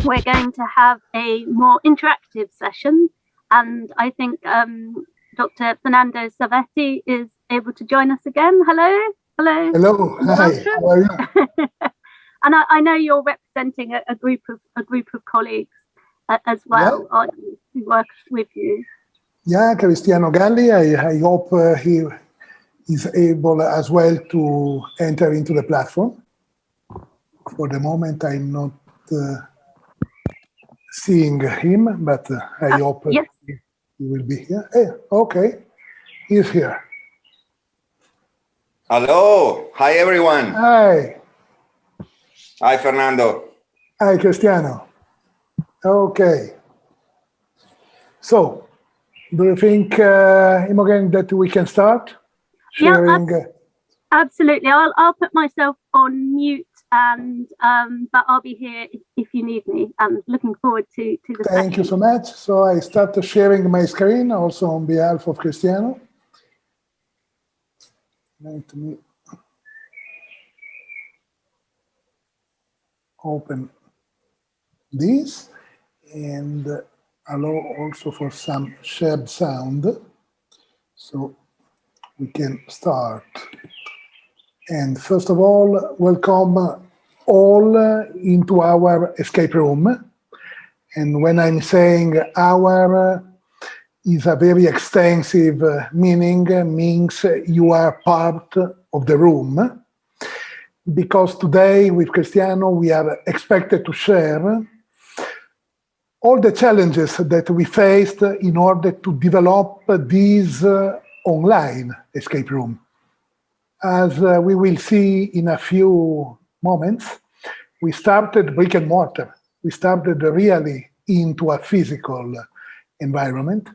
we're going to have a more interactive session, and I think Dr. Fernando Salvetti is able to join us again. Hello. Hello. Hi. How are you? And I know you're representing a group of colleagues as well, aren't you, who work with you? Yeah, Cristiano Galli. I hope he is able as well to enter into the platform. For the moment, I'm not seeing him, but I hope yes. he will be here. Hey, okay, he's here. Hello. Hi, everyone. Hi. Hi, Fernando. Hi, Cristiano. Okay. So, do you think, Imogen, that we can start sharing? Yeah, absolutely. I'll put myself on mute, and but I'll be here if you need me. I'm looking forward to the Thank session. you so much. So I start sharing my screen also on behalf of Cristiano. Let me open this and allow also for some shared sound so we can start. And first of all, welcome all into our escape room. And when I'm saying our is a very extensive meaning, means you are part of the room. Because today with Cristiano, we are expected to share all the challenges that we faced in order to develop this online escape room. As we will see in a few moments, we started brick and mortar. We started really into a physical environment.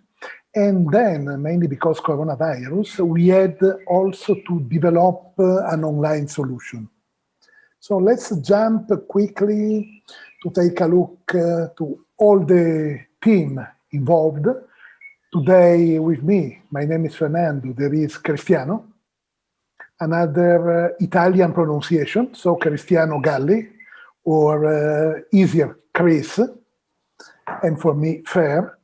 And then, mainly because coronavirus, we had also to develop an online solution. So let's jump quickly to take a look to all the team involved. Today with me, my name is Fernando, there is Cristiano, another Italian pronunciation, so Cristiano Galli, or easier, Chris, and for me, Fer.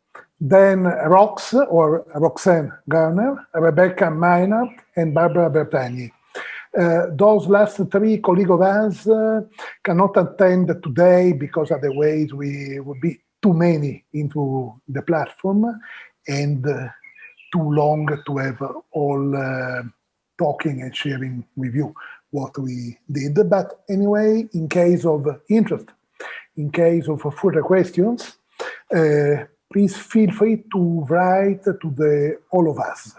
Then Rox, or Roxanne Garner, Rebecca Maynard, and Barbara Bertagni. Those last three colleagues of us cannot attend today because otherwise we would be too many into the platform and too long to have all talking and sharing with you what we did. But anyway, in case of interest, in case of further questions, please feel free to write to all of us.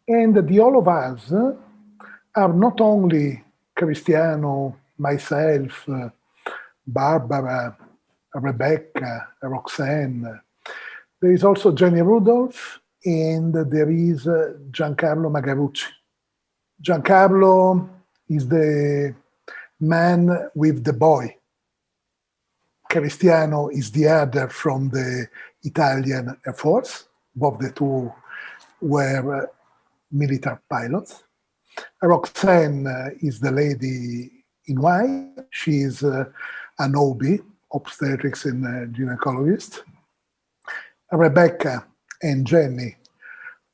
And the all of us are not only Cristiano, myself, Barbara, Rebecca, Roxanne. There is also Jenny Rudolph, and there is Giancarlo Magarucci. Giancarlo is the man with the boy. Cristiano is the other from the Italian Air Force. Both the two were military pilots. Roxanne is the lady in white. She is an OB, obstetrics and gynecologist. Rebecca and Jenny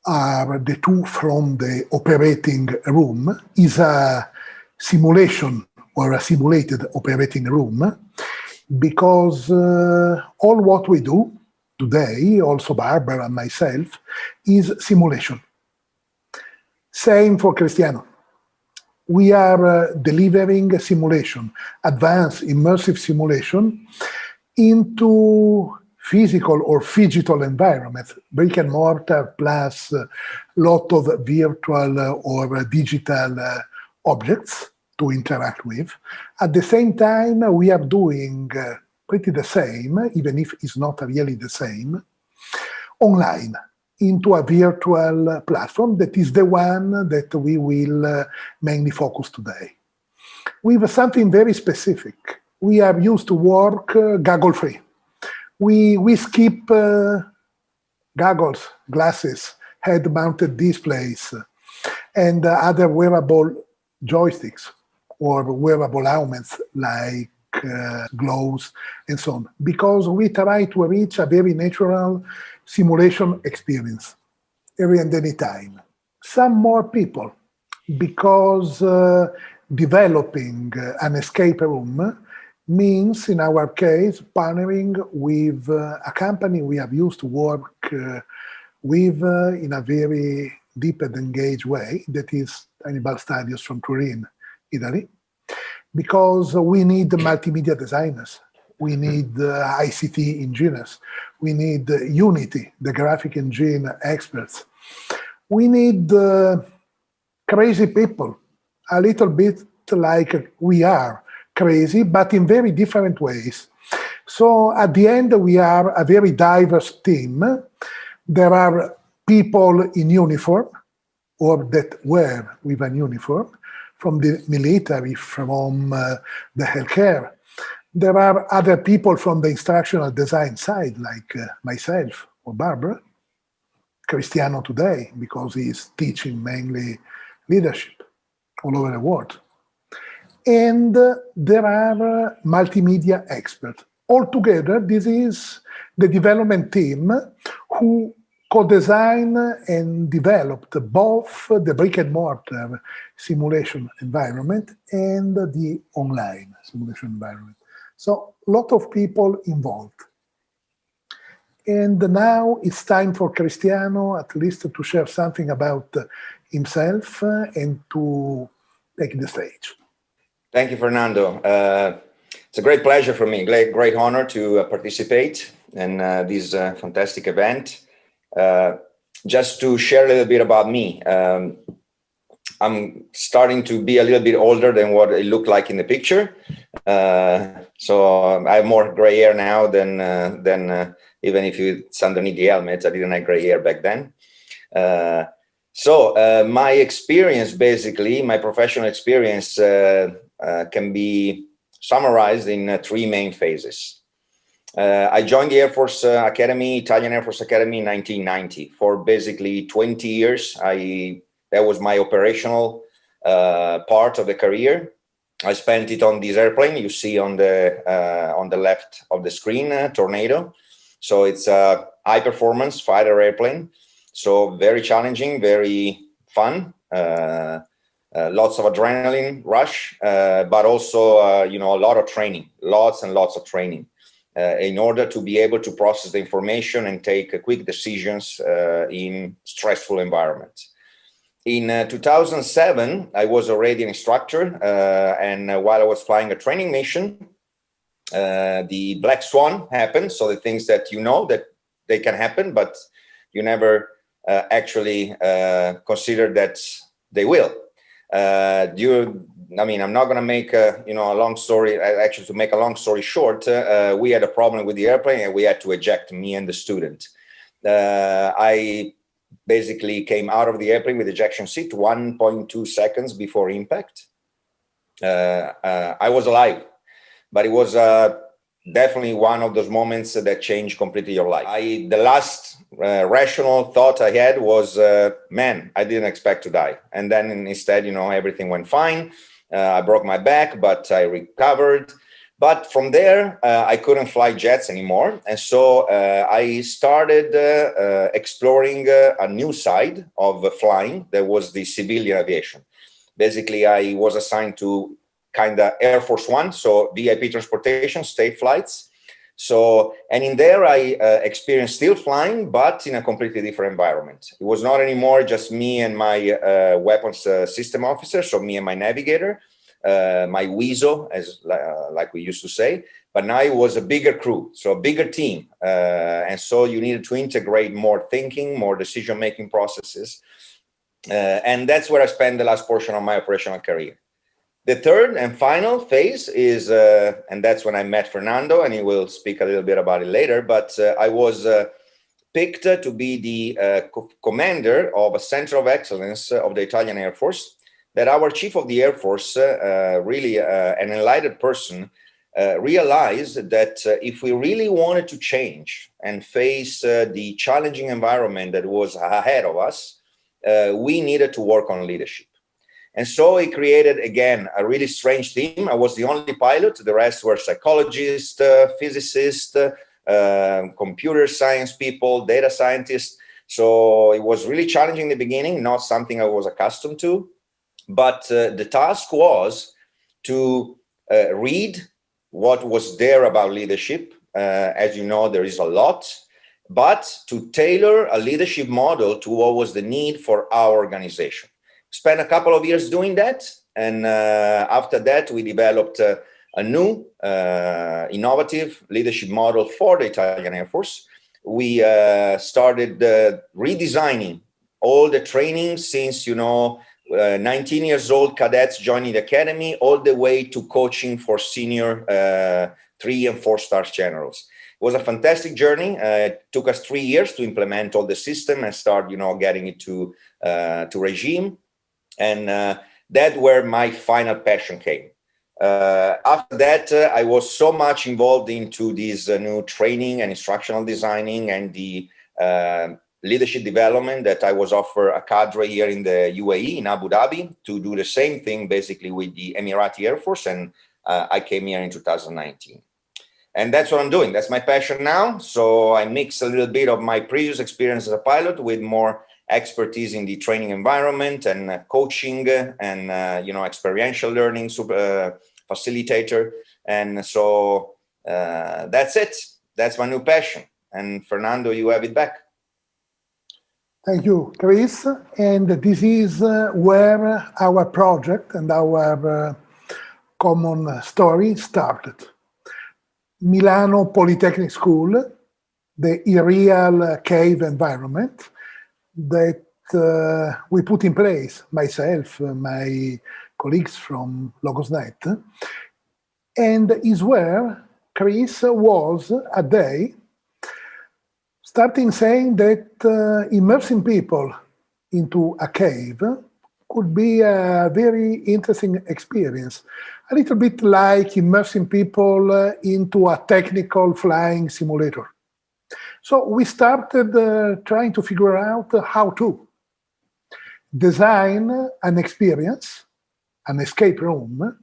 are the two from the operating room. Is a simulation or a simulated operating room because all what we do today, also Barbara and myself, is simulation. Same for Cristiano. We are delivering simulation, advanced immersive simulation into physical or phygital environments, brick and mortar plus a lot of virtual or digital objects to interact with. At the same time, we are doing pretty the same, even if it's not really the same, online, into a virtual platform that is the one that we will mainly focus today. With something very specific. We are used to work goggle-free. We skip goggles, glasses, head-mounted displays, and other wearable joysticks. or wearable helmets like gloves and so on, because we try to reach a very natural simulation experience every and any time. Some more people, because developing an escape room means, in our case, partnering with a company we have used to work with in a very deep and engaged way, that is Hannibal Studios from Turin, Italy, because we need multimedia designers, we need ICT engineers, we need Unity, the graphic engine experts, we need crazy people, a little bit like we are crazy, but in very different ways. So at the end, we are a very diverse team. There are people in uniform, or that wear with a uniform, from the military, from the healthcare. There are other people from the instructional design side, like myself or Barbara, Cristiano today, because he's teaching mainly leadership all over the world. And there are multimedia experts. Altogether, this is the development team who co-designed and developed both the brick-and-mortar simulation environment and the online simulation environment. So a lot of people involved. And now it's time for Cristiano, at least, to share something about himself and to take the stage. Thank you, Fernando. It's a great pleasure for me, great honor to participate in this fantastic event. Just to share a little bit about me, I'm starting to be a little bit older than what it looked like in the picture. So I have more gray hair now than even if it's underneath the helmet. I didn't have gray hair back then. So my experience, basically, my professional experience can be summarized in three main phases. I joined the Air Force Academy, Italian Air Force Academy in 1990. For basically 20 years, that was my operational part of the career. I spent it on this airplane you see on the left of the screen, Tornado. So it's a high performance fighter airplane. So very challenging, very fun. Lots of adrenaline rush, but also a lot of training, lots and lots of training. In order to be able to process the information and take quick decisions in stressful environments. In 2007, I was already an instructor, and while I was flying a training mission, the Black Swan happened. So the things that that they can happen, but you never actually consider that they will. I'm not going to make a long story. Actually, to make a long story short, we had a problem with the airplane and we had to eject, me and the student. I basically came out of the airplane with ejection seat 1.2 seconds before impact. I was alive, but it was definitely one of those moments that changed completely your life. The last rational thought I had was, man, I didn't expect to die. And then instead, everything went fine. I broke my back, but I recovered. But from there, I couldn't fly jets anymore. And so I started exploring a new side of flying. That was the civilian aviation. Basically, I was assigned to kind of Air Force One, so VIP transportation, state flights. So, and in there, I experienced still flying, but in a completely different environment. It was not anymore just me and my weapons system officer, so me and my navigator, my WISO, as like we used to say. But now it was a bigger crew, so a bigger team. And so you needed to integrate more thinking, more decision-making processes. And that's where I spent the last portion of my operational career. The third and final phase is, and that's when I met Fernando, and he will speak a little bit about it later, but I was picked to be the commander of a center of excellence of the Italian Air Force, that our chief of the Air Force, really an enlightened person, realized that if we really wanted to change and face the challenging environment that was ahead of us, we needed to work on leadership. And so he created, again, a really strange team. I was the only pilot. The rest were psychologists, physicists, computer science people, data scientists. So it was really challenging in the beginning, not something I was accustomed to. But the task was to read what was there about leadership. As you know, there is a lot, but to tailor a leadership model to what was the need for our organization. Spent a couple of years doing that, and after that, we developed a new innovative leadership model for the Italian Air Force. We started redesigning all the training since, 19 years old cadets joining the academy, all the way to coaching for senior 3 and 4 star generals. It was a fantastic journey. It took us 3 years to implement all the system and start, getting it to regime. And that's where my final passion came. After that, I was so much involved into this new training and instructional designing and the leadership development that I was offered a cadre here in the UAE, in Abu Dhabi, to do the same thing basically with the Emirati Air Force. And I came here in 2019. And that's what I'm doing. That's my passion now. So I mix a little bit of my previous experience as a pilot with more expertise in the training environment and coaching and experiential learning, facilitator. And so that's it. That's my new passion. And Fernando, you have it back. Thank you, Chris. And this is where our project and our common story started. Milano Polytechnic School, the irreal cave environment that we put in place, myself, my colleagues from LogosNet, and is where Chris was a day starting saying that immersing people into a cave could be a very interesting experience, a little bit like immersing people into a technical flying simulator. So we started trying to figure out how to design an experience, an escape room,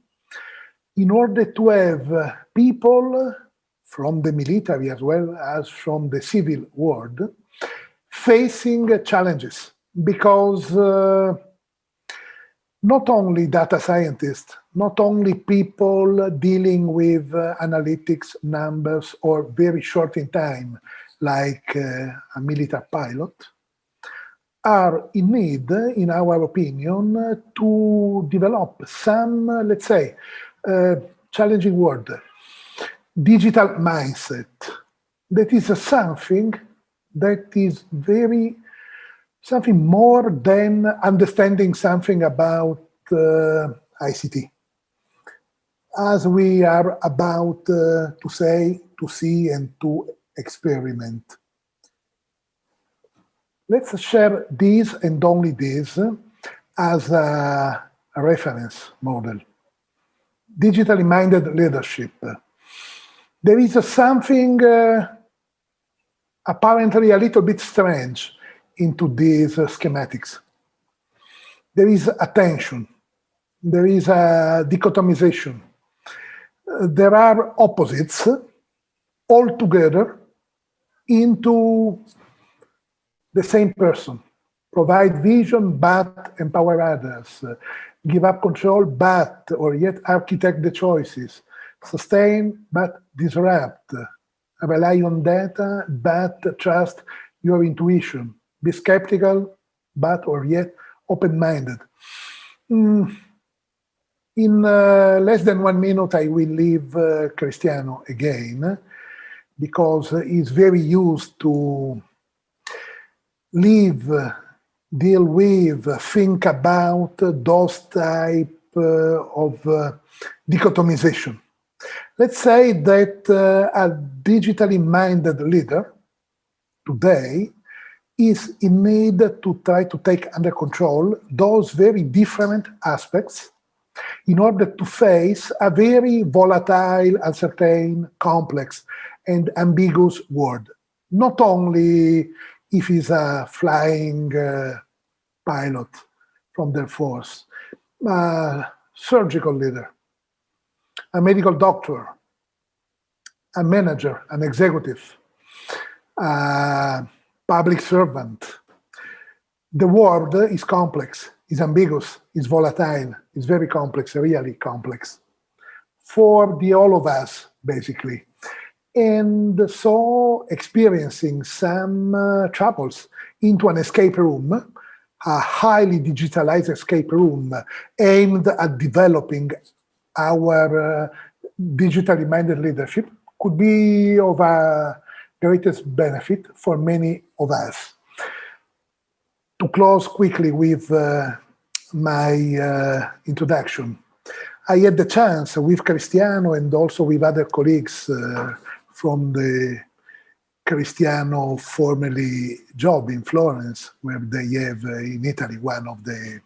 in order to have people from the military as well as from the civil world facing challenges, because not only data scientists, not only people dealing with analytics, numbers, or very short in time, like a military pilot, are in need, in our opinion, to develop some, let's say, challenging word, digital mindset. That is something that is something more than understanding something about ICT. As we are about to say, to see, and to experiment. Let's share this and only this as a reference model. Digitally minded leadership. There is something apparently a little bit strange into these schematics. There is a tension. There is a dichotomization. There are opposites all together into the same person. Provide vision, but empower others. Give up control, but, or yet architect the choices. Sustain, but disrupt. Rely on data, but trust your intuition. Be skeptical, but, or yet open-minded. In less than 1 minute, I will leave Cristiano again, because he's very used to live, deal with, think about those type of dichotomization. Let's say that a digitally minded leader today is in need to try to take under control those very different aspects in order to face a very volatile, uncertain, complex, and ambiguous world. Not only if he's a flying pilot from the force, a surgical leader, a medical doctor, a manager, an executive, a public servant. The world is complex, is ambiguous, is volatile, is very complex, really complex for the all of us, basically. And so experiencing some troubles into an escape room, a highly digitalized escape room aimed at developing our digitally minded leadership could be of a greatest benefit for many of us. To close quickly with my introduction, I had the chance with Cristiano and also with other colleagues from the Cristiano formerly job in Florence, where they have in Italy one of the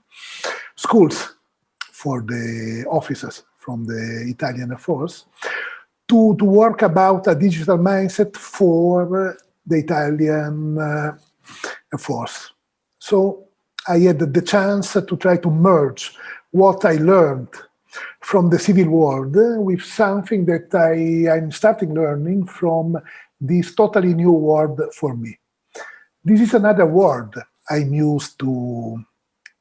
schools for the officers from the Italian Air Force, to work about a digital mindset for the Italian Air Force. So I had the chance to try to merge what I learned from the civil world with something that I'm starting learning from this totally new world for me. This is another word I'm used to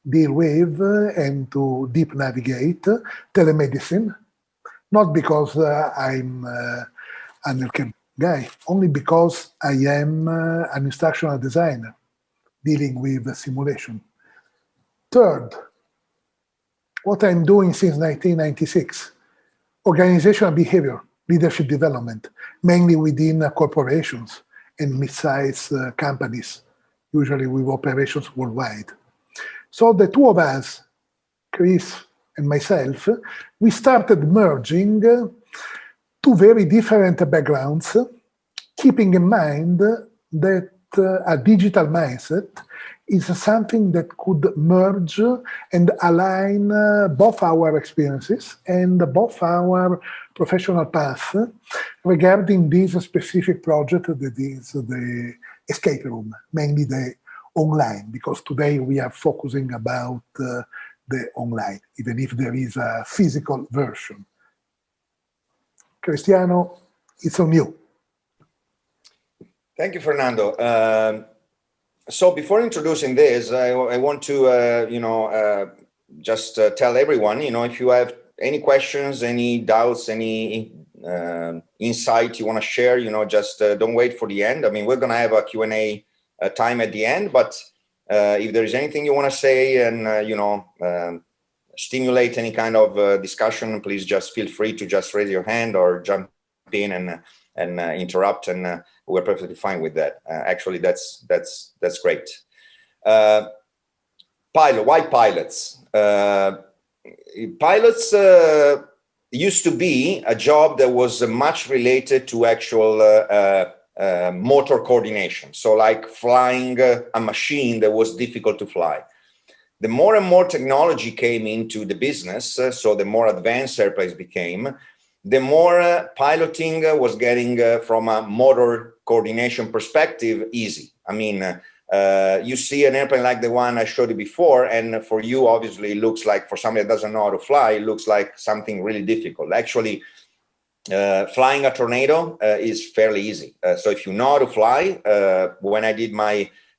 deal with and to deep navigate, telemedicine, not because I'm an healthcare guy, only because I am an instructional designer dealing with simulation. Third, what I'm doing since 1996, organizational behavior, leadership development, mainly within corporations and mid-sized companies, usually with operations worldwide. So the two of us, Chris and myself, we started merging two very different backgrounds, keeping in mind that a digital mindset is something that could merge and align both our experiences and both our professional path regarding this specific project that is the escape room, mainly the online, because today we are focusing about the online, even if there is a physical version. Cristiano, it's on you. Thank you, Fernando. So before introducing this, I want to, just tell everyone, if you have any questions, any doubts, any insight you want to share, just don't wait for the end. I mean, we're going to have a Q&A time at the end, but if there is anything you want to say and, stimulate any kind of discussion, please just feel free to just raise your hand or jump in and interrupt, and we're perfectly fine with that. Actually, that's great. Why pilots? Pilots used to be a job that was much related to actual motor coordination. So like flying a machine that was difficult to fly. The more and more technology came into the business, so the more advanced airplanes became, the more piloting was getting from a motor coordination perspective easy. I mean, you see an airplane like the one I showed you before, and for you, obviously, it looks like, for somebody that doesn't know how to fly, it looks like something really difficult. Actually, flying a tornado is fairly easy. So if you know how to fly, when I did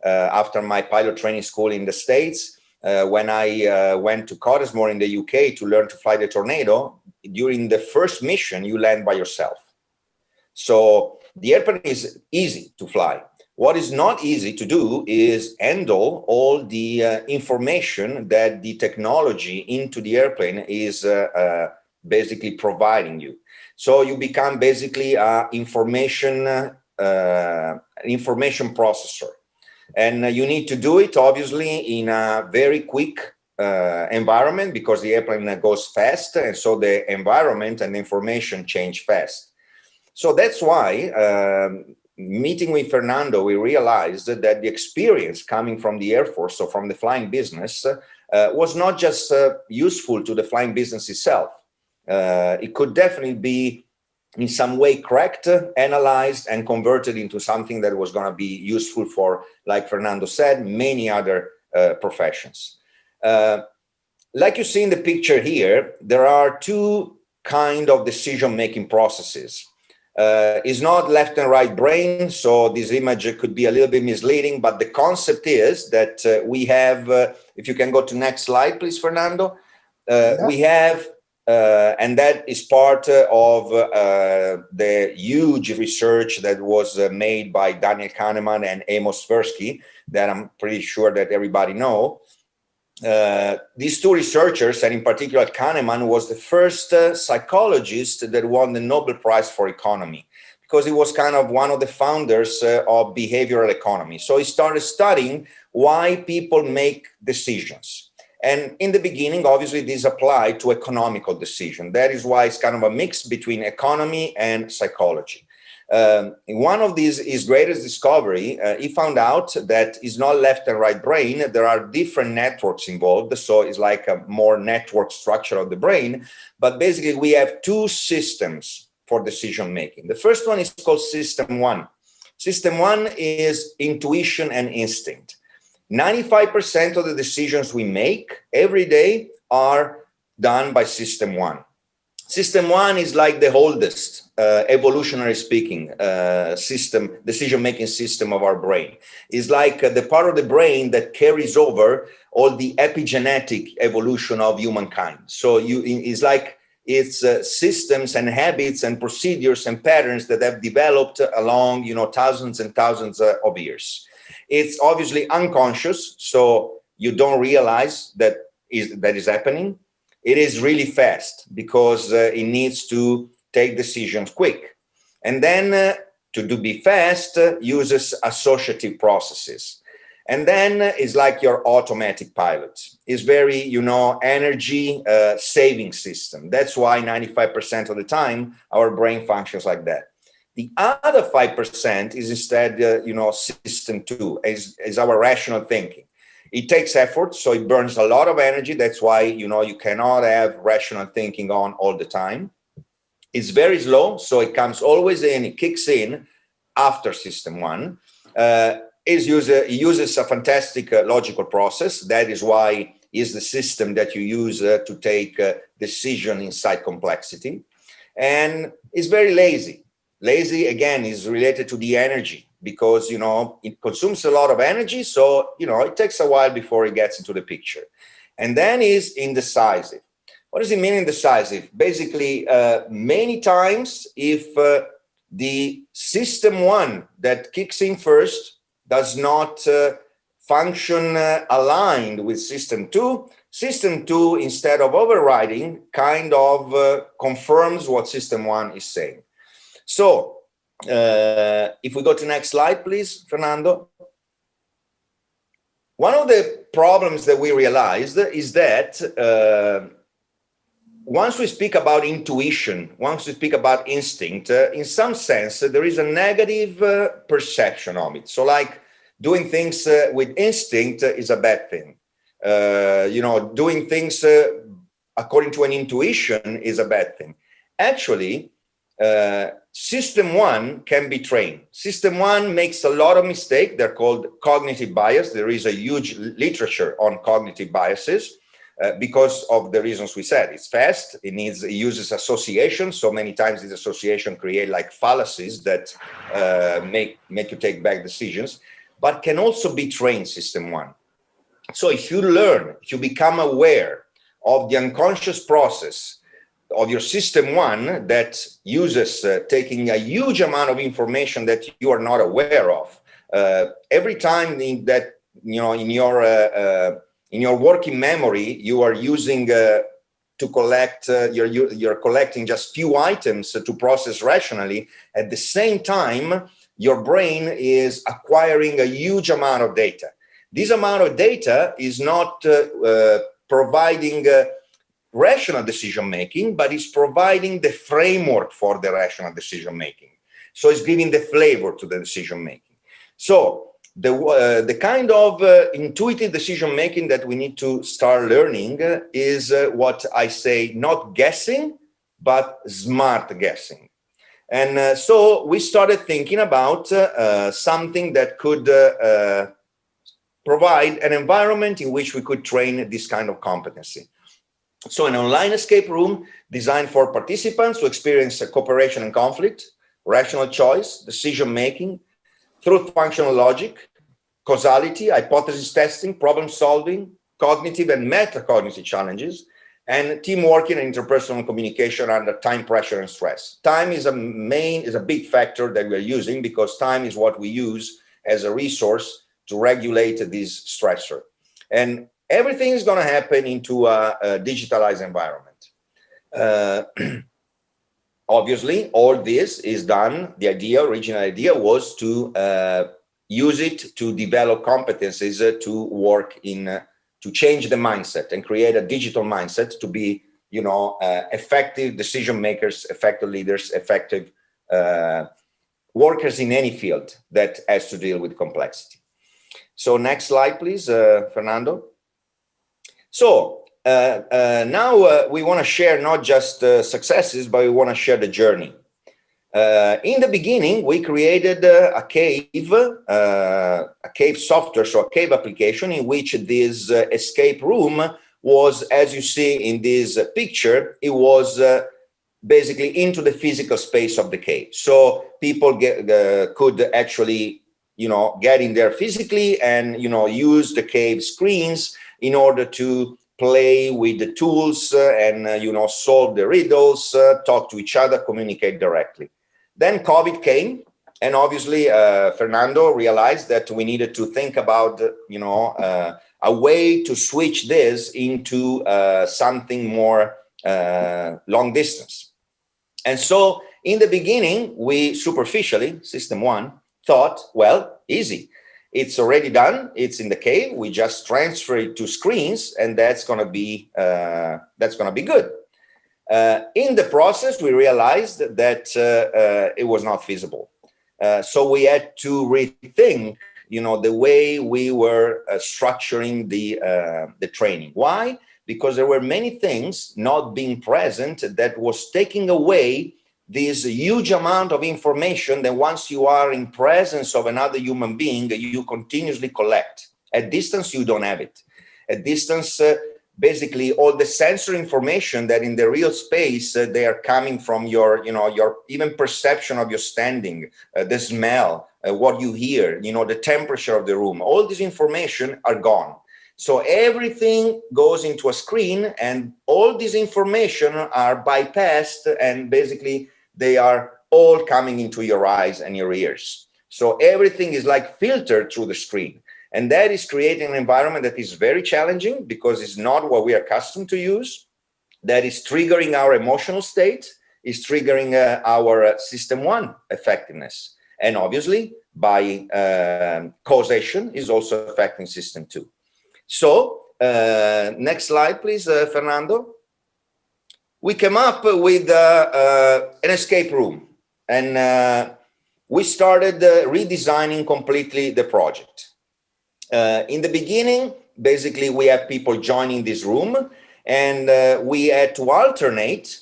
after my pilot training school in the States, when I went to Cottesmore in the UK to learn to fly the Tornado, during the first mission, you land by yourself. So the airplane is easy to fly. What is not easy to do is handle all the information that the technology into the airplane is basically providing you. So you become basically an information processor. And you need to do it, obviously, in a very quick environment, because the airplane goes fast, and so the environment and the information change fast. So that's why, meeting with Fernando, we realized that the experience coming from the Air Force, so from the flying business, was not just useful to the flying business itself. It could definitely be in some way cracked, analyzed, and converted into something that was going to be useful for, like Fernando said, many other professions. like you see in the picture here, there are two kind of decision-making processes. It's not left and right brain, so this image could be a little bit misleading, but the concept is that we have, if you can go to next slide, please, Fernando. We have, and that is part of the huge research that was made by Daniel Kahneman and Amos Tversky, that I'm pretty sure that everybody know. These two researchers, and in particular Kahneman, was the first psychologist that won the Nobel Prize for Economy, because he was kind of one of the founders of behavioral economy. So he started studying why people make decisions. And in the beginning, obviously, this applied to economical decision. That is why it's kind of a mix between economy and psychology. One of his greatest discovery, he found out that it's not left and right brain. There are different networks involved. So it's like a more network structure of the brain. But basically, we have two systems for decision making. The first one is called system one. System one is intuition and instinct. 95% of the decisions we make every day are done by system one. System one is like the oldest, evolutionary speaking, decision-making system of our brain. It's like the part of the brain that carries over all the epigenetic evolution of humankind. So it's like it's systems and habits and procedures and patterns that have developed along, thousands and thousands of years. It's obviously unconscious, so you don't realize that is happening. It is really fast because it needs to take decisions quick. And then to be fast, uses associative processes. And then it's like your automatic pilot. It's very, energy saving system. That's why 95% of the time our brain functions like that. The other 5% is instead, system two, is our rational thinking. It takes effort, so it burns a lot of energy. That's why, you cannot have rational thinking on all the time. It's very slow, so it comes always in, it kicks in after system one. It uses a fantastic logical process. That is why it's the system that you use to take decision inside complexity. And it's very lazy. Lazy, again, is related to the energy, because, it consumes a lot of energy. So, it takes a while before it gets into the picture. And then is indecisive. What does it mean indecisive? Basically, many times, if the system one that kicks in first does not function aligned with system two, instead of overriding, kind of confirms what system one is saying. So, if we go to the next slide, please, Fernando. One of the problems that we realized is that once we speak about intuition, once we speak about instinct, in some sense, there is a negative perception of it. So like doing things with instinct is a bad thing. Doing things according to an intuition is a bad thing. Actually, system one can be trained. System one makes a lot of mistakes. They're called cognitive bias. There is a huge literature on cognitive biases because of the reasons we said. It's fast. It uses association. So many times this association create like fallacies that make you take bad decisions, but can also be trained, system one. So if you become aware of the unconscious process of your system one that uses taking a huge amount of information that you are not aware of. Every time that, in your working memory, you are using to collect, you're collecting just few items to process rationally. At the same time, your brain is acquiring a huge amount of data. This amount of data is not providing rational decision-making, but it's providing the framework for the rational decision-making. So it's giving the flavor to the decision-making. So the kind of intuitive decision-making that we need to start learning is what I say, not guessing, but smart guessing. And so we started thinking about something that could provide an environment in which we could train this kind of competency. So an online escape room designed for participants to experience cooperation and conflict, rational choice, decision-making, through functional logic, causality, hypothesis testing, problem solving, cognitive and metacognitive challenges, and teamwork and interpersonal communication under time pressure and stress. Time is a big factor that we're using, because time is what we use as a resource to regulate this stressor. And everything is going to happen into a digitalized environment. Obviously, all this is done. The original idea was to use it to develop competencies to work in, to change the mindset and create a digital mindset to be, effective decision makers, effective leaders, effective workers in any field that has to deal with complexity. So next slide, please, Fernando. So now we want to share not just successes, but we want to share the journey. In the beginning, we created a cave software, so a cave application in which this escape room was, as you see in this picture, it was basically into the physical space of the cave. So people could actually, get in there physically and, use the cave screens in order to play with the tools and, solve the riddles, talk to each other, communicate directly. Then COVID came, and obviously Fernando realized that we needed to think about, a way to switch this into something more long distance. And so in the beginning, we superficially, system one, thought, well, easy. It's already done. It's in the cave. We just transfer it to screens, and that's going to be good. In the process, we realized that it was not feasible. So we had to rethink, the way we were structuring the training. Why? Because there were many things not being present that was taking away this huge amount of information that once you are in presence of another human being, you continuously collect. At distance, you don't have it. At distance, basically all the sensory information that in the real space, they are coming from your even perception of your standing, the smell, what you hear, the temperature of the room, all this information are gone. So everything goes into a screen, and all this information are bypassed, and basically they are all coming into your eyes and your ears. So everything is like filtered through the screen. And that is creating an environment that is very challenging because it's not what we are accustomed to use. That is triggering our emotional state, is triggering our system one effectiveness. And obviously, by causation, is also affecting system two. So, next slide, please, Fernando. We came up with an escape room, and we started redesigning completely the project. In the beginning, basically, we had people joining this room, and we had to alternate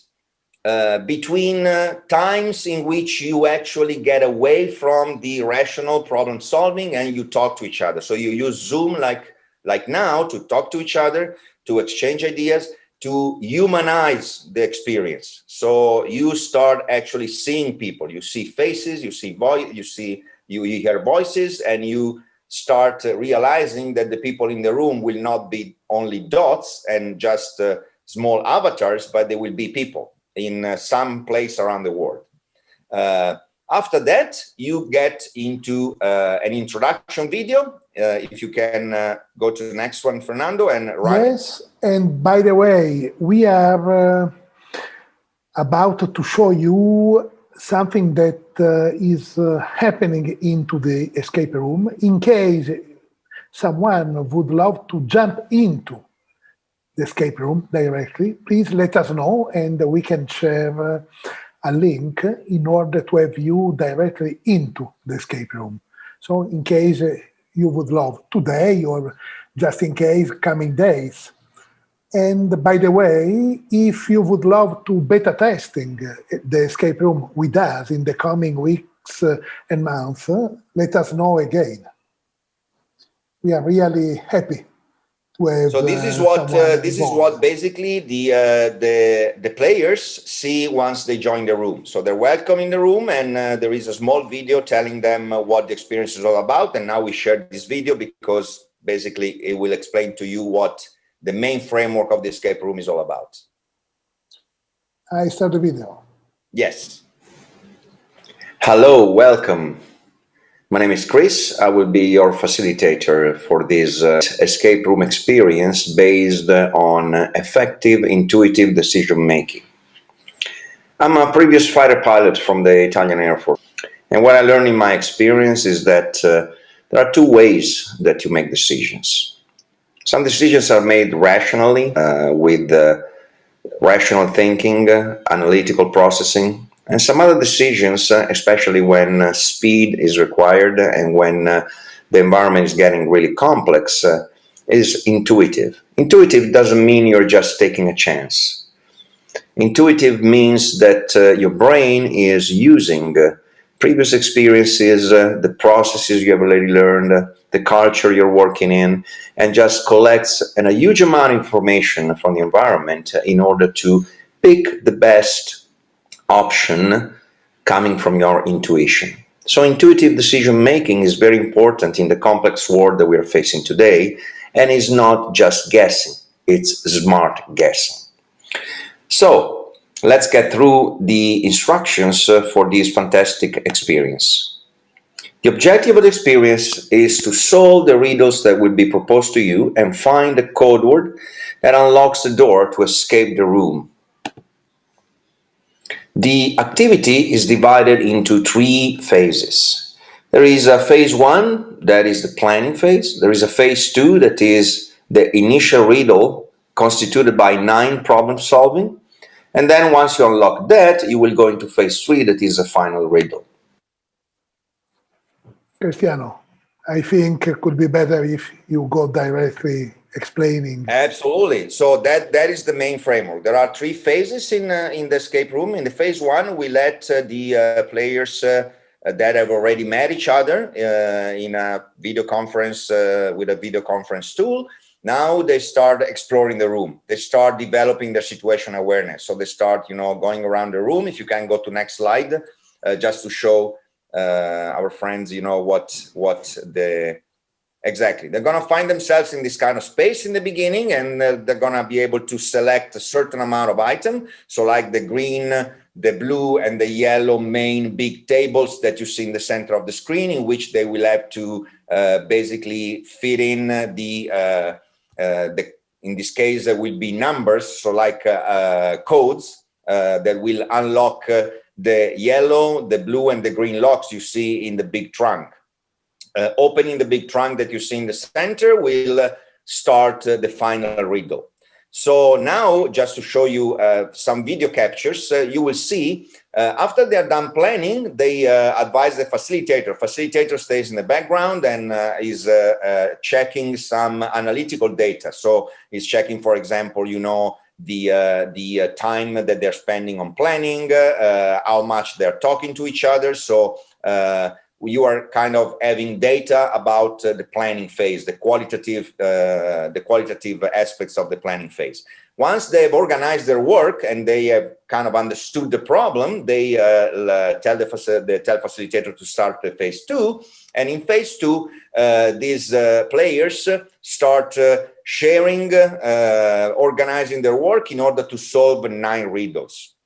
between times in which you actually get away from the rational problem solving and you talk to each other. So you use Zoom like now to talk to each other, to exchange ideas, to humanize the experience. So you start actually seeing people. You see faces, you see you hear voices, and you start realizing that the people in the room will not be only dots and just small avatars, but they will be people in some place around the world. After that, you get into an introduction video. If you can go to the next one, Fernando. And Ryan. Yes, and by the way, we are about to show you something that is happening into the escape room. In case someone would love to jump into the escape room directly, please let us know, and we can share a link in order to have you directly into the escape room. So in case you would love today, or just in case coming days. And by the way, if you would love to beta testing the escape room with us in the coming weeks and months, let us know again. We are really happy So this is what basically the players see once they join the room. So they're welcome in the room, and there is a small video telling them what the experience is all about. And now we share this video because basically it will explain to you what the main framework of the escape room is all about. I start the video. Yes. Hello, welcome. My name is Chris. I will be your facilitator for this escape room experience based on effective, intuitive decision-making. I'm a previous fighter pilot from the Italian Air Force. And what I learned in my experience is that there are two ways that you make decisions. Some decisions are made rationally, with rational thinking, analytical processing. And some other decisions, especially when speed is required and when the environment is getting really complex, is intuitive. Intuitive doesn't mean you're just taking a chance. Intuitive means that your brain is using previous experiences, the processes you have already learned, the culture you're working in, and just collects a huge amount of information from the environment in order to pick the best option coming from your intuition. So intuitive decision making is very important in the complex world that we are facing today, and is not just guessing, it's smart guessing. So let's get through the instructions for this fantastic experience. The objective of the experience is to solve the riddles that will be proposed to you and find the code word that unlocks the door to escape the room. The activity is divided into 3 phases. There is a phase 1, that is the planning phase. There is a phase 2, that is the initial riddle constituted by 9 problem solving. And then once you unlock that, you will go into phase 3, that is a final riddle. Cristiano, I think it could be better if you go directly explaining. Absolutely. So that is the main framework. There are 3 phases in the escape room. In the phase 1, we let the players that have already met each other in a video conference with a video conference tool. Now they start exploring the room. They start developing their situation awareness. So they start, going around the room. If you can go to next slide, just to show our friends, exactly. They're going to find themselves in this kind of space in the beginning, and they're going to be able to select a certain amount of item. So like the green, the blue, and the yellow main big tables that you see in the center of the screen, in which they will have to basically fit in in this case, there will be numbers, so like codes that will unlock the yellow, the blue, and the green locks you see in the big trunk. Opening the big trunk that you see in the center will start the final riddle. So now, just to show you some video captures, you will see after they're done planning, they advise the facilitator. Facilitator stays in the background and is checking some analytical data. So he's checking, for example, the time that they're spending on planning, how much they're talking to each other. So you are kind of having data about the planning phase, the qualitative aspects of the planning phase. Once they've organized their work and they have kind of understood the problem, they tell the facilitator to start the phase 2. And in phase 2, these players start sharing, organizing their work in order to solve 9 riddles.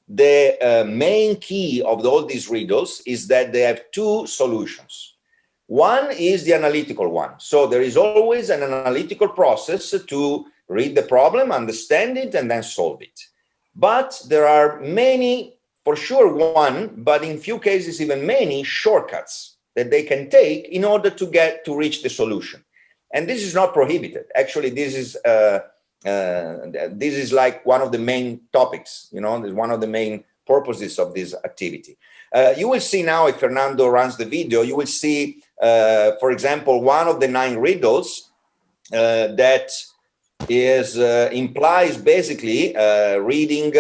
The main key of all these riddles is that they have 2 solutions. One is the analytical one. So there is always an analytical process to read the problem, understand it, and then solve it. But there are many, for sure one, but in few cases even many shortcuts that they can take in order to reach the solution. And this is not prohibited. Actually, this is like one of the main topics, one of the main purposes of this activity. You will see now, if Fernando runs the video, you will see, for example, one of the 9 riddles that implies basically reading.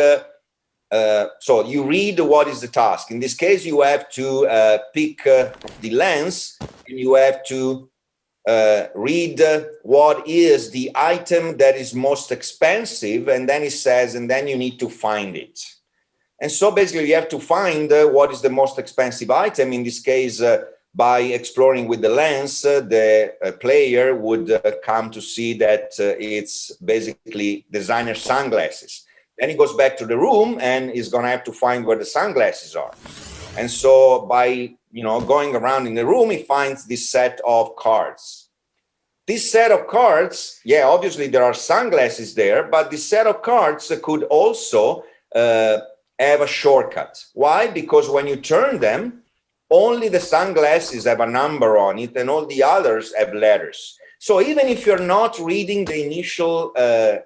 So you read what is the task. In this case, you have to pick the lens, and you have to read what is the item that is most expensive, and then it says, and then you need to find it. And so basically you have to find what is the most expensive item. In this case, by exploring with the lens, the player would come to see that it's basically designer sunglasses. Then he goes back to the room and is going to have to find where the sunglasses are. And so by going around in the room, he finds this set of cards. This set of cards, yeah, obviously there are sunglasses there, but this set of cards could also have a shortcut. Why? Because when you turn them, only the sunglasses have a number on it and all the others have letters. So even if you're not reading the initial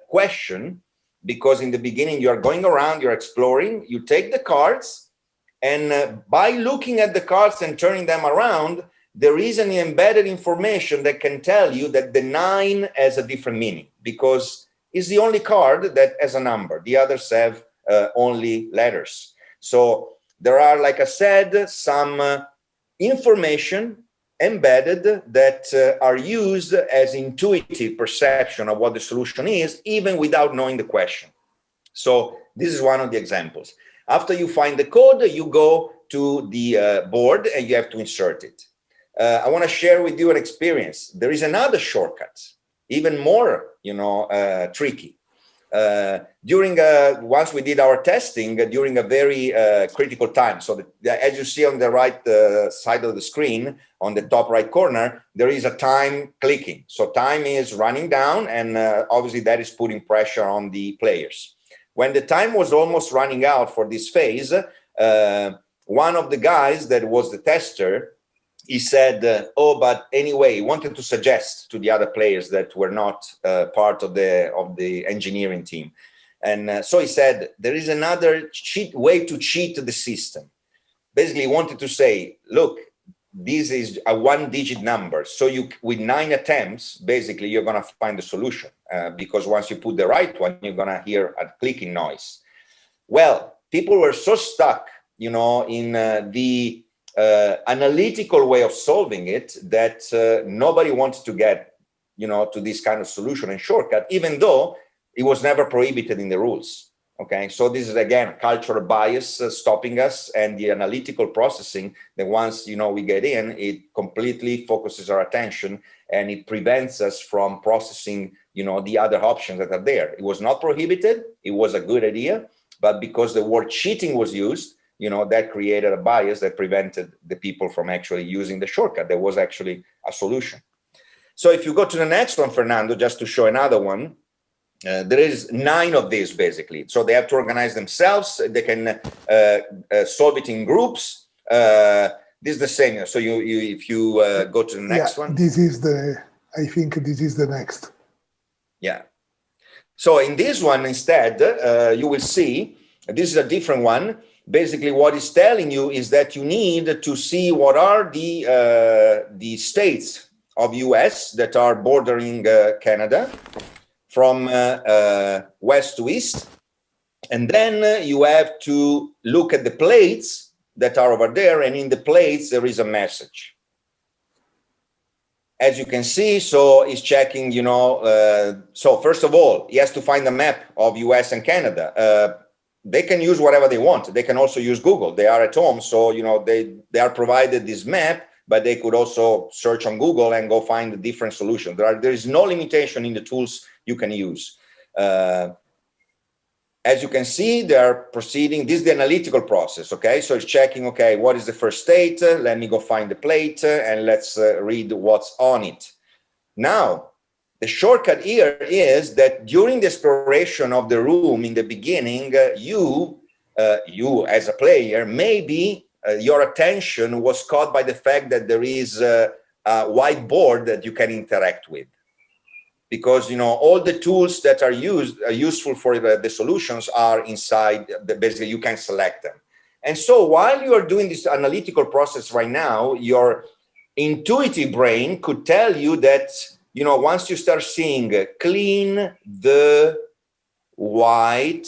question, because in the beginning you're going around, you're exploring, you take the cards, and by looking at the cards and turning them around, there is an embedded information that can tell you that the 9 has a different meaning, because it's the only card that has a number. The others have only letters. So there are, like I said, some information embedded that are used as intuitive perception of what the solution is, even without knowing the question. So this is one of the examples. After you find the code, you go to the board and you have to insert it. I want to share with you an experience. There is another shortcut, even more, tricky. Once we did our testing during a very critical time. So as you see on the right side of the screen, on the top right corner, there is a time clicking. So time is running down, and obviously that is putting pressure on the players. When the time was almost running out for this phase, one of the guys that was the tester, he said, but anyway, he wanted to suggest to the other players that were not part of the engineering team. And so he said, there is another way to cheat the system. Basically, he wanted to say, look, this is a 1-digit number. So with 9 attempts, basically, you're going to find the solution. Because once you put the right one, you're going to hear a clicking noise. Well, people were so stuck, in the analytical way of solving it that nobody wants to get, to this kind of solution and shortcut, even though it was never prohibited in the rules. Okay, so this is again cultural bias stopping us, and the analytical processing that once we get in, it completely focuses our attention and it prevents us from processing the other options that are there. It was not prohibited, it was a good idea, but because the word cheating was used, that created a bias that prevented the people from actually using the shortcut. There was actually a solution. So if you go to the next one, Fernando, just to show another one, there is 9 of these basically. So they have to organize themselves. They can solve it in groups. This is the same. So if you go to the next one. I think this is the next. Yeah. So in this one instead, you will see, this is a different one. Basically, what it's telling you is that you need to see what are the states of US that are bordering Canada from west to east. And then you have to look at the plates that are over there. And in the plates, there is a message. As you can see, so he's checking, so first of all, he has to find a map of US and Canada. They can use whatever they want. They can also use Google. They are at home, so they are provided this map, but they could also search on Google and go find a different solution. There is no limitation in the tools you can use. As you can see, they are proceeding. This is the analytical process, okay? So it's checking, okay, what is the first state? Let me go find the plate and let's read what's on it. Now, the shortcut here is that during the exploration of the room in the beginning, you as a player, maybe your attention was caught by the fact that there is a whiteboard that you can interact with. Because all the tools that are useful for the solutions are inside. Basically, you can select them. And so while you are doing this analytical process right now, your intuitive brain could tell you that once you start seeing clean the white,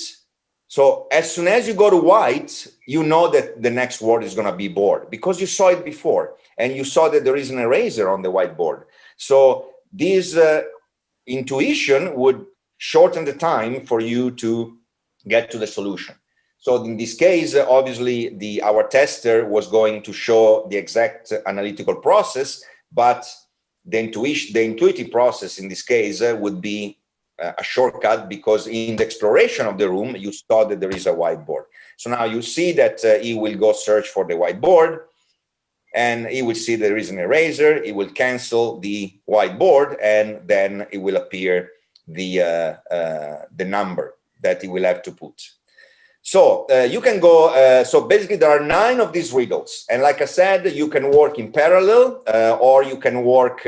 so as soon as you go to white, you know that the next word is going to be board because you saw it before and you saw that there is an eraser on the whiteboard. So this intuition would shorten the time for you to get to the solution. So in this case, obviously, our tester was going to show the exact analytical process, but the intuitive process in this case would be a shortcut, because in the exploration of the room, you saw that there is a whiteboard. So now you see that he will go search for the whiteboard, and he will see there is an eraser. He will cancel the whiteboard, and then it will appear the number that he will have to put. So you can go, so basically there are 9 of these riddles. And like I said, you can work in parallel or you can work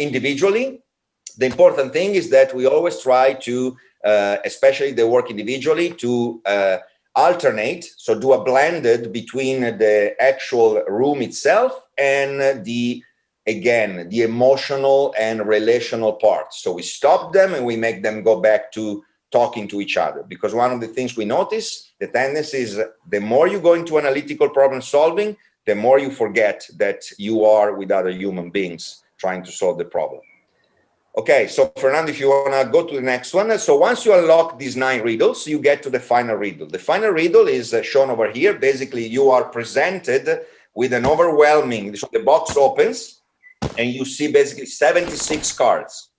individually. The important thing is that we always try to, especially the work individually, to alternate, so do a blended between the actual room itself and the emotional and relational parts. So we stop them and we make them go back to talking to each other, because one of the things we notice, the tendency is the more you go into analytical problem solving, the more you forget that you are with other human beings trying to solve the problem. Okay, so Fernando, if you want to go to the next one. So once you unlock these 9 riddles, you get to the final riddle. The final riddle is shown over here. Basically, you are presented with an overwhelming, so the box opens and you see basically 76 cards,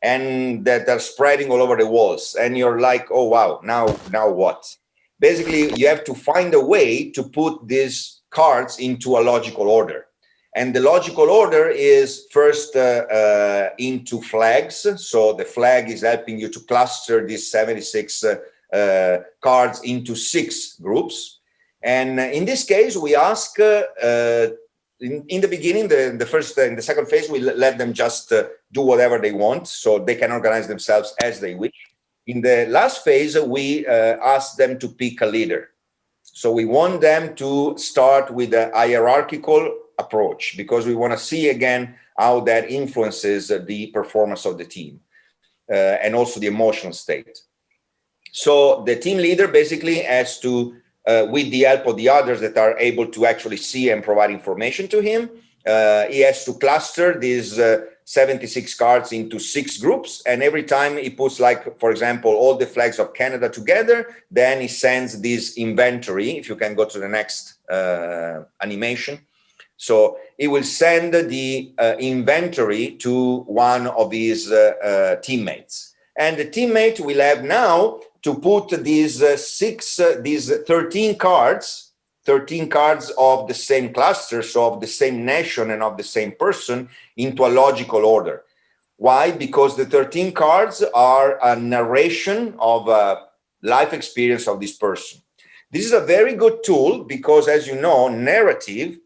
and that are spreading all over the walls. And you're like, oh, wow, now what? Basically, you have to find a way to put these cards into a logical order. And the logical order is first into flags. So the flag is helping you to cluster these 76 cards into 6 groups. And in this case, we ask, in the beginning, in the second phase, we let them just do whatever they want, so they can organize themselves as they wish. In the last phase, we ask them to pick a leader. So we want them to start with a hierarchical approach, because we want to see again how that influences the performance of the team and also the emotional state. So the team leader basically has to, with the help of the others that are able to actually see and provide information to him, he has to cluster these 76 cards into 6 groups. And every time he puts, like, for example, all the flags of Canada together, then he sends this inventory. If you can go to the next animation. So he will send the inventory to one of his teammates. And the teammate will have now to put these 13 cards of the same cluster, so of the same nation and of the same person, into a logical order. Why? Because the 13 cards are a narration of a life experience of this person. This is a very good tool because, as you know, narrative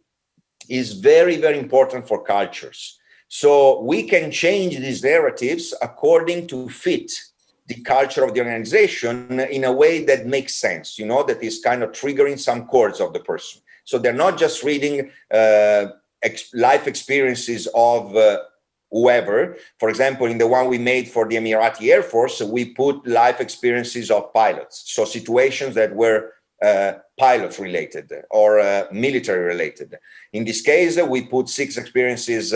is very, very important for cultures. So we can change these narratives according to fit the culture of the organization in a way that makes sense, that is kind of triggering some chords of the person. So they're not just reading life experiences of whoever. For example, in the one we made for the Emirati Air Force, we put life experiences of pilots. So situations that were pilot related or military related. In this case, we put 6 experiences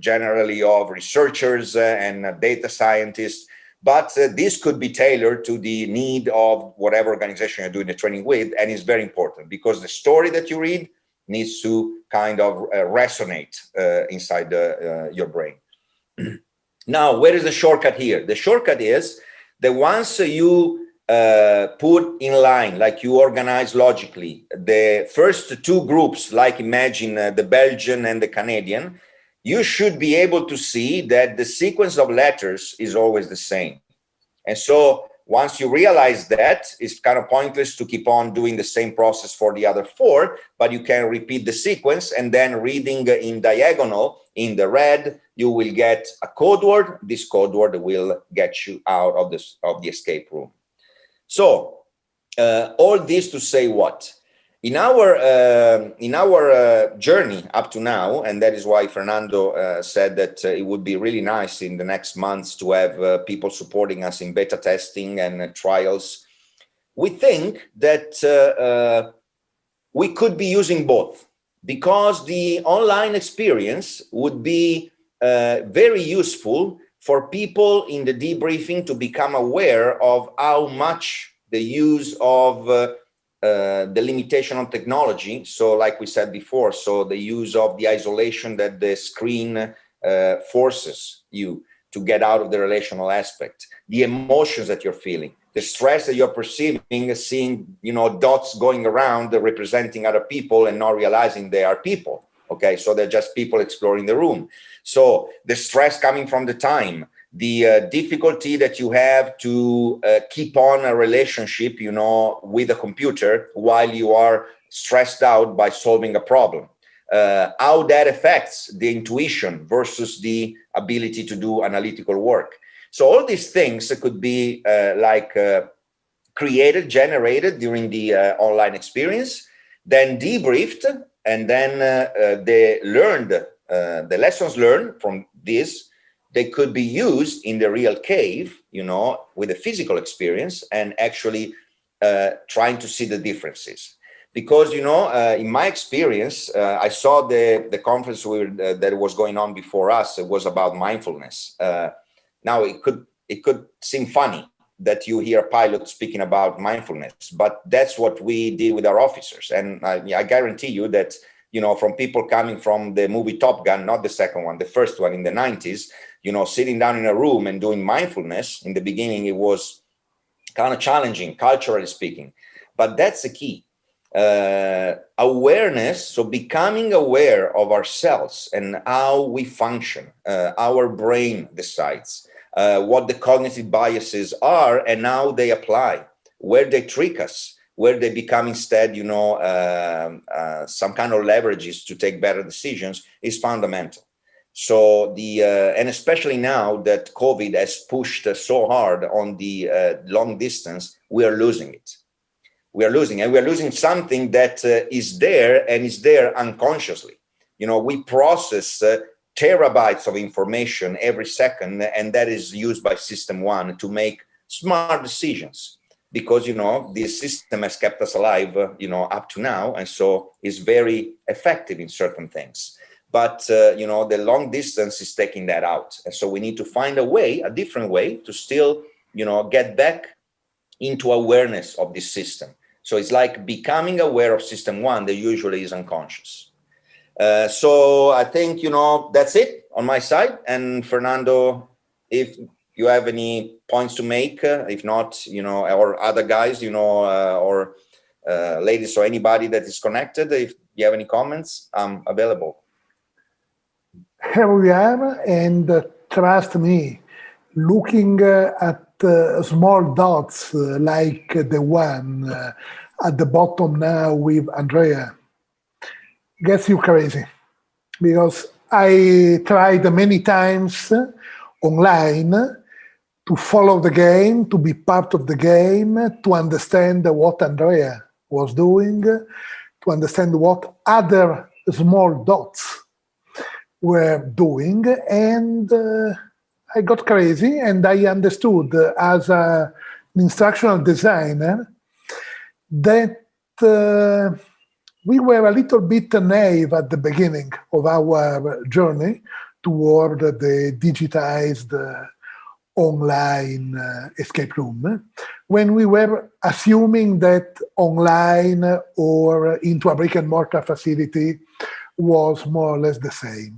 generally of researchers and data scientists. But this could be tailored to the need of whatever organization you're doing the training with, and it's very important because the story that you read needs to kind of resonate inside your brain. Now, where is the shortcut here? The shortcut is that once you put in line, like you organize logically, the first 2 groups, like imagine the Belgian and the Canadian, you should be able to see that the sequence of letters is always the same. And so once you realize that, it's kind of pointless to keep on doing the same process for the other 4, but you can repeat the sequence, and then reading in diagonal in the red, you will get a code word. This code word will get you out of the escape room. So all this to say what? In our journey up to now, and that is why Fernando said that it would be really nice in the next months to have people supporting us in beta testing and trials, we think that we could be using both. because the online experience would be very useful for people in the debriefing to become aware of how much the use of the limitation on technology. So like we said before, so the use of the isolation that the screen forces you to get out of the relational aspect, the emotions that you're feeling, the stress that you're perceiving, seeing, you know, dots going around representing other people and not realizing they are people. Okay, so they're just people exploring the room. So the stress coming from the time, the difficulty that you have to keep on a relationship, you know, with a computer while you are stressed out by solving a problem. How that affects the intuition versus the ability to do analytical work. So all these things could be created, generated during the online experience, then debriefed, and then the lessons learned from this, they could be used in the real cave, you know, with a physical experience and actually trying to see the differences. Because, you know, in my experience, I saw the conference that was going on before us. It was about mindfulness. Now, it could seem funny that you hear a pilot speaking about mindfulness, but that's what we did with our officers. And I guarantee you that, you know, from people coming from the movie Top Gun, not the second one, the first one in the 90s, you know, sitting down in a room and doing mindfulness, in the beginning, it was kind of challenging, culturally speaking. But that's the key. Awareness, so becoming aware of ourselves and how we function, our brain decides what the cognitive biases are and how they apply, where they trick us, where they become instead, you know, some kind of leverages to take better decisions, is fundamental. So and especially now that COVID has pushed so hard on the long distance, we are losing it. We are losing something that is there and is there unconsciously. You know, we process terabytes of information every second, and that is used by System 1 to make smart decisions, because, you know, this system has kept us alive, you know, up to now, and so is very effective in certain things. But, you know, the long distance is taking that out. And so we need to find a different way to still, you know, get back into awareness of this system. So it's like becoming aware of System 1 that usually is unconscious. So I think, you know, that's it on my side. And Fernando, if you have any points to make, if not, you know, or other guys, you know, or ladies or anybody that is connected, if you have any comments, I'm available. Here we are, and trust me, looking at small dots like the one at the bottom now with Andrea gets you crazy, because I tried many times online to follow the game, to be part of the game, to understand what Andrea was doing, to understand what other small dots were doing, and I got crazy, and I understood as an instructional designer that we were a little bit naive at the beginning of our journey toward the digitized online escape room, when we were assuming that online or into a brick and mortar facility was more or less the same.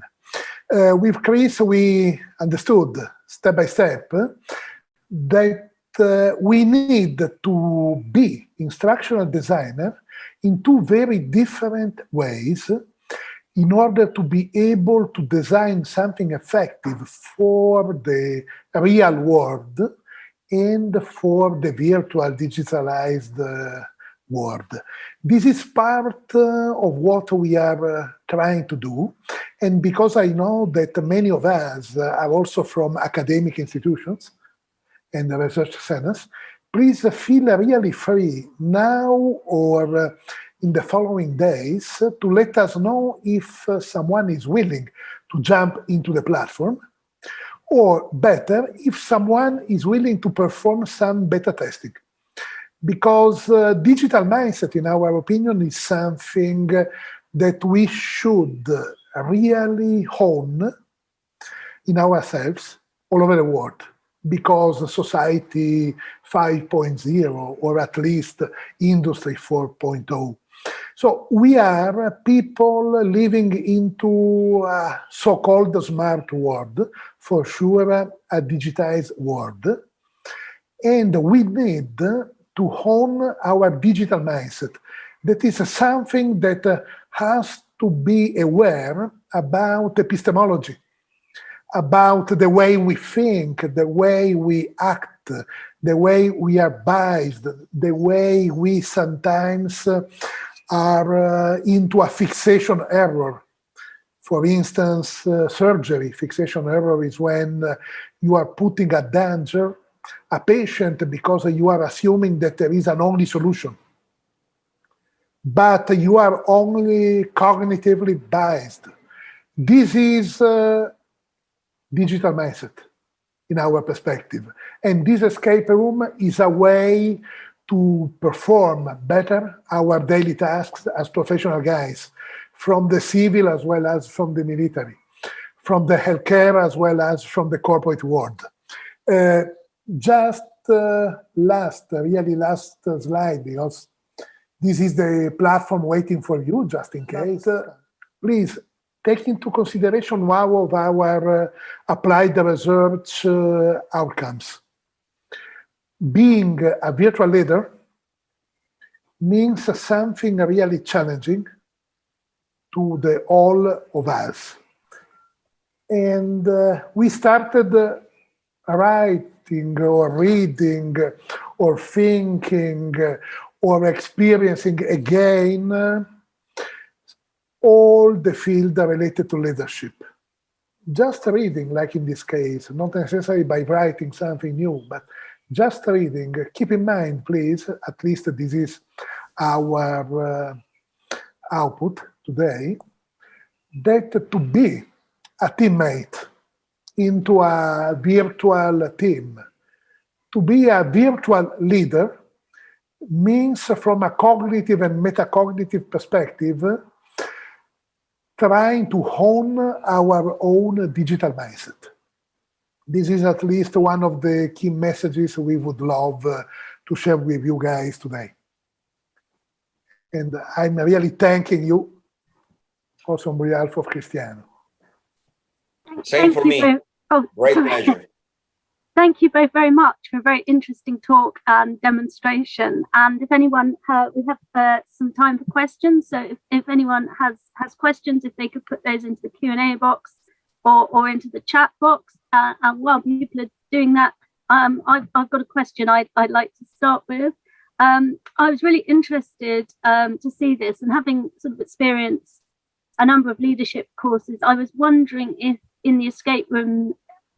With Chris, we understood step by step that we need to be instructional designer in two very different ways in order to be able to design something effective for the real world and for the virtual digitalized world. This is part of what we are trying to do. And because I know that many of us are also from academic institutions and research centers, please feel really free now or in the following days to let us know if someone is willing to jump into the platform, or better, if someone is willing to perform some beta testing. Because digital mindset, in our opinion, is something that we should really hone in ourselves all over the world, because society 5.0, or at least industry 4.0. So we are people living into a so-called smart world, for sure a digitized world, and we need to hone our digital mindset. That is something that has to be aware about epistemology, about the way we think, the way we act, the way we are biased, the way we sometimes are into a fixation error. For instance, surgery. Fixation error is when you are putting at danger a patient because you are assuming that there is an only solution, but you are only cognitively biased. This is digital mindset in our perspective. And this escape room is a way to perform better our daily tasks as professional guys, from the civil as well as from the military, from the healthcare as well as from the corporate world. Just last slide, because this is the platform waiting for you, just in case. Please take into consideration one of our applied research outcomes. Being a virtual leader means something really challenging to the all of us. And we started writing or reading or thinking or experiencing again all the field related to leadership. Just reading, like in this case, not necessarily by writing something new, but just reading. Keep in mind, please, at least this is our output today, that to be a teammate into a virtual team, to be a virtual leader means, from a cognitive and metacognitive perspective, trying to hone our own digital mindset. This is at least one of the key messages we would love to share with you guys today. And I'm really thanking you, also on behalf of Cristiano. Same for me. Great pleasure. Thank you both very much for a very interesting talk and demonstration. And if anyone, we have some time for questions. So if anyone has questions, if they could put those into the Q&A box or into the chat box. And while people are doing that, I've got a question I'd like to start with. I was really interested to see this, and having sort of experienced a number of leadership courses, I was wondering if in the escape room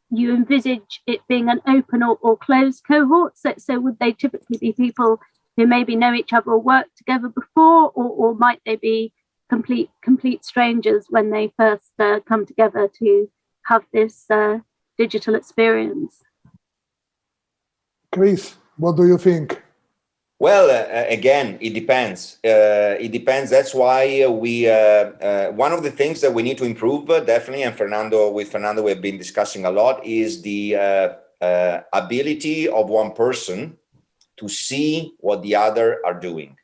you envisage it being an open or closed cohort. So would they typically be people who maybe know each other or worked together before, or might they be complete strangers when they first come together to have this digital experience? Chris, what do you think? Well, again, it depends. It depends. That's why we, one of the things that we need to improve, definitely, and with Fernando, we've been discussing a lot, is the ability of one person to see what the other are doing.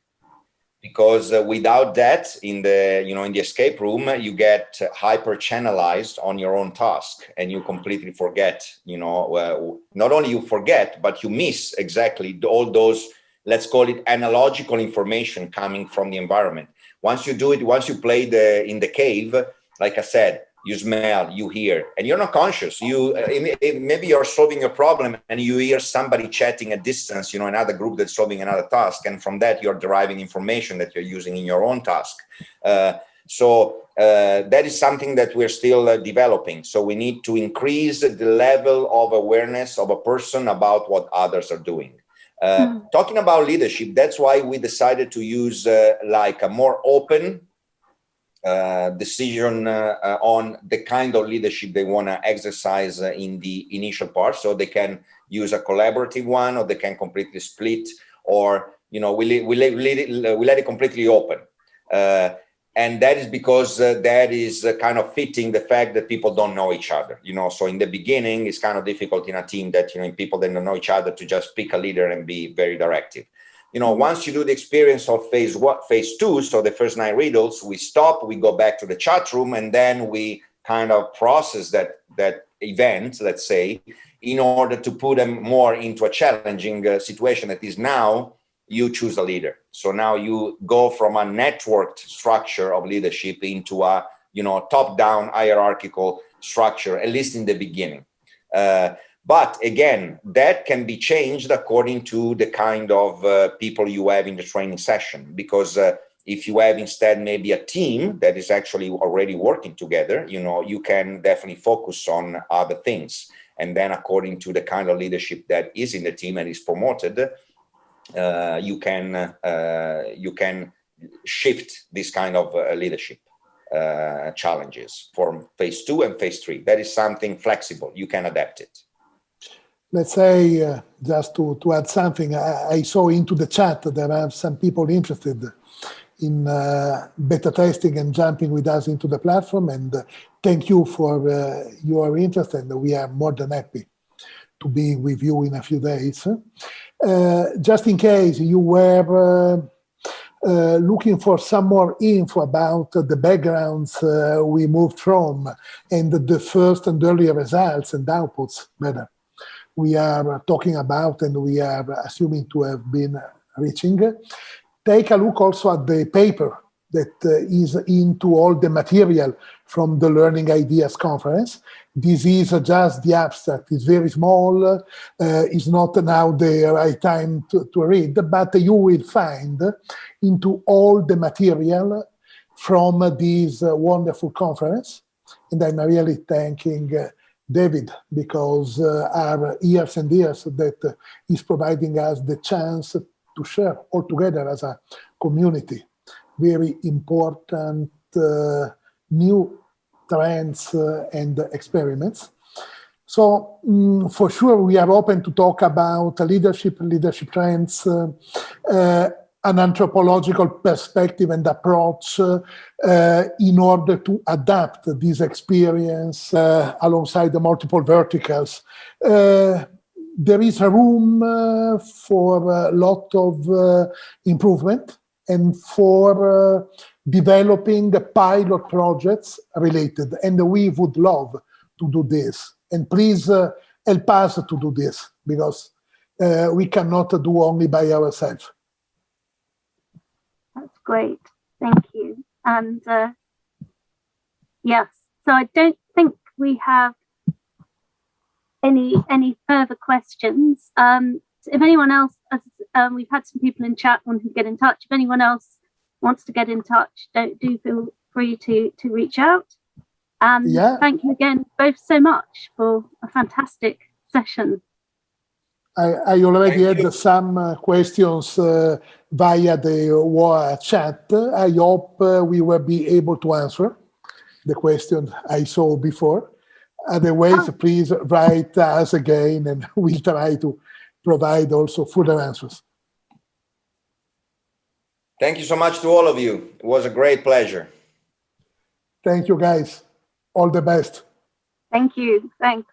Because without that, in the escape room, you get hyper channelized on your own task, and you completely forget. Not only you forget, but you miss exactly all those, let's call it, analogical information coming from the environment. Once you do it, once you play in the cave, like I said, you smell, you hear, and you're not conscious. Maybe you're solving a problem and you hear somebody chatting at distance, another group that's solving another task, and from that you're deriving information that you're using in your own task. So that is something that we're still developing. So we need to increase the level of awareness of a person about what others are doing. Talking about leadership, that's why we decided to use like a more open decision on the kind of leadership they want to exercise in the initial part. So they can use a collaborative one, or they can completely split, or we let it completely open. And that is because that is kind of fitting the fact that people don't know each other, so in the beginning it's kind of difficult in a team that, in people that don't know each other to just pick a leader and be very directive. Once you do the experience of phase 2, so the first 9 riddles, we stop, we go back to the chat room, and then we kind of process that event, let's say, in order to put them more into a challenging situation that is now you choose a leader. So now you go from a networked structure of leadership into a, top-down hierarchical structure, at least in the beginning. But again, that can be changed according to the kind of people you have in the training session. Because if you have instead maybe a team that is actually already working together, you can definitely focus on other things. And then according to the kind of leadership that is in the team and is promoted, you can shift this kind of leadership challenges for phase 2 and phase 3. That is something flexible. You can adapt it. Let's say, just to add something, I saw into the chat there are some people interested in beta testing and jumping with us into the platform. And thank you for your interest, and we are more than happy to be with you in a few days. Just in case you were looking for some more info about the backgrounds we moved from and the first and early results and outputs better we are talking about and we are assuming to have been reaching, take a look also at the paper that is into all the material from the Learning Ideas Conference. This is just the abstract. It's very small. It's not now the right time to read, but you will find into all the material from this wonderful conference. And I'm really thanking David, because our years and years that is providing us the chance to share all together as a community very important new trends and experiments. So for sure, we are open to talk about leadership trends, an anthropological perspective and approach in order to adapt this experience alongside the multiple verticals. There is a room for a lot of improvement and for developing the pilot projects related. And we would love to do this. And please help us to do this, because we cannot do only by ourselves. That's great. Thank you. And yes, so I don't think we have any further questions. If anyone else, we've had some people in chat wanting to get in touch. If anyone else wants to get in touch, do feel free to reach out. And thank you again both so much for a fantastic session. I already had some questions via the chat. I hope we will be able to answer the questions I saw before. Otherwise, please write us again and we'll try to provide also further answers. Thank you so much to all of you. It was a great pleasure. Thank you, guys. All the best. Thank you. Thanks.